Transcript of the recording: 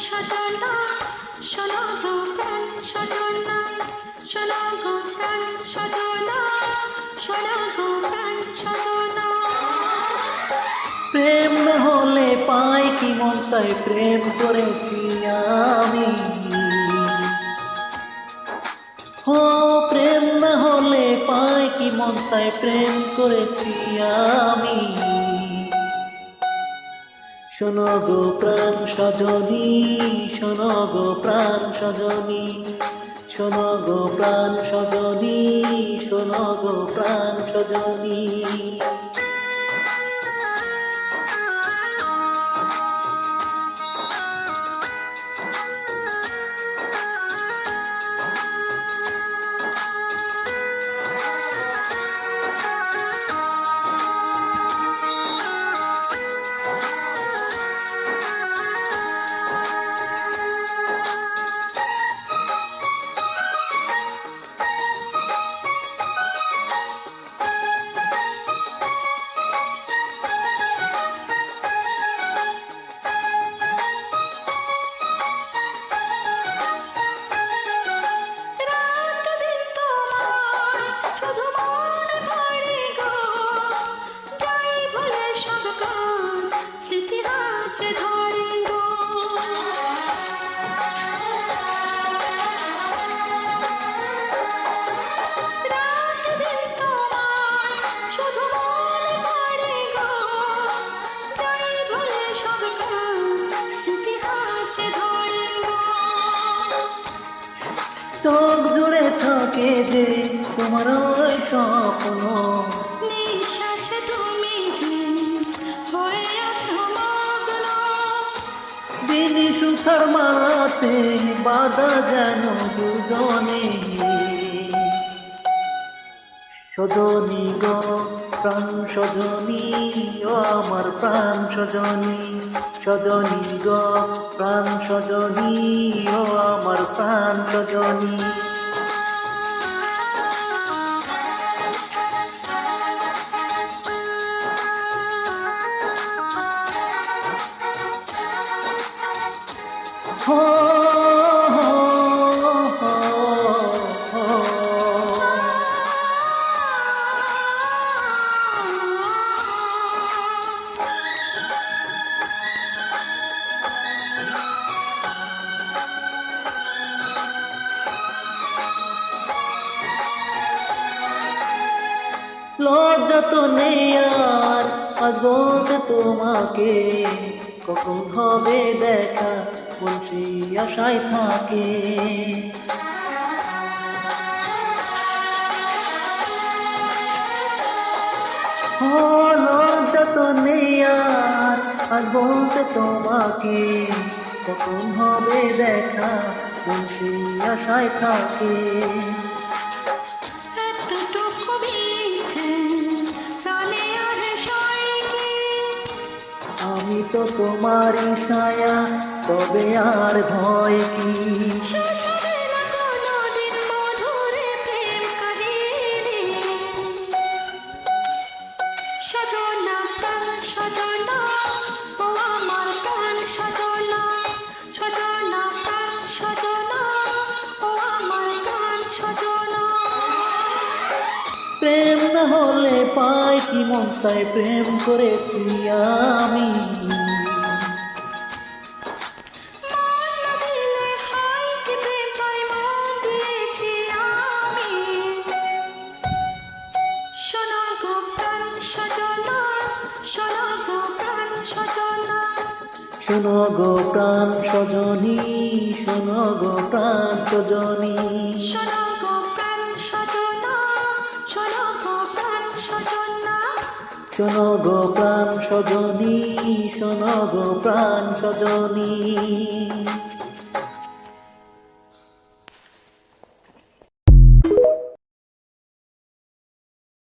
সজনা শোনো গো প্রাণ সজনা শোনো গো প্রাণ সজনা শোনো গো প্রাণ সজনা। প্রেম না হলে পাই কি মন তাই প্রেম করেছি আমি। ও প্রেম না হলে পাই কি মন তাই প্রেম করেছি আমি। শোনো গো প্রাণ সজনী শোনো গো প্রাণ সজনী শোনো গো প্রাণ সজনী শোনো গো প্রাণ সজনী। চোখ জুড়ে থাকে যে তোমার ওই স্বপ্ন, নিঃশ্বাসে তুমি হয়ে আছো মগ্ন। দিন সুখার মাতে বাধা যেন দুজনে। সজনী গো প্রাণ সজনী ও আমার প্রাণ সজনী সজনী গো প্রাণ সজনী ও আমার প্রাণ সজনী। হো লজ্জা তো নেই আর আজ বলতে তোমাকে, কখন হবে দেখা মন সেই আশায় থাকে। লজ্জা তো নেই আর আজ বলতে তোমাকে, কখন হবে দেখা মন সেই আশায় থাকে। আমি তো তোমারই ছায়া, তবে আর ভয় কি। সজনা প্রাণ সজনা ও আমার প্রাণ সজনা সজনা প্রাণ সজনা ও আমার প্রাণ সজনা। প্রেম না হলে পাই কি মন তাই প্রেম করেছি আমি। শোনো গো প্রাণ সজনী শোনো গো প্রাণ সজনী শোনো গো প্রাণ সজনা শোনো গো প্রাণ সজনা শোনো গো প্রাণ সজনী শোনো গো প্রাণ সজনী।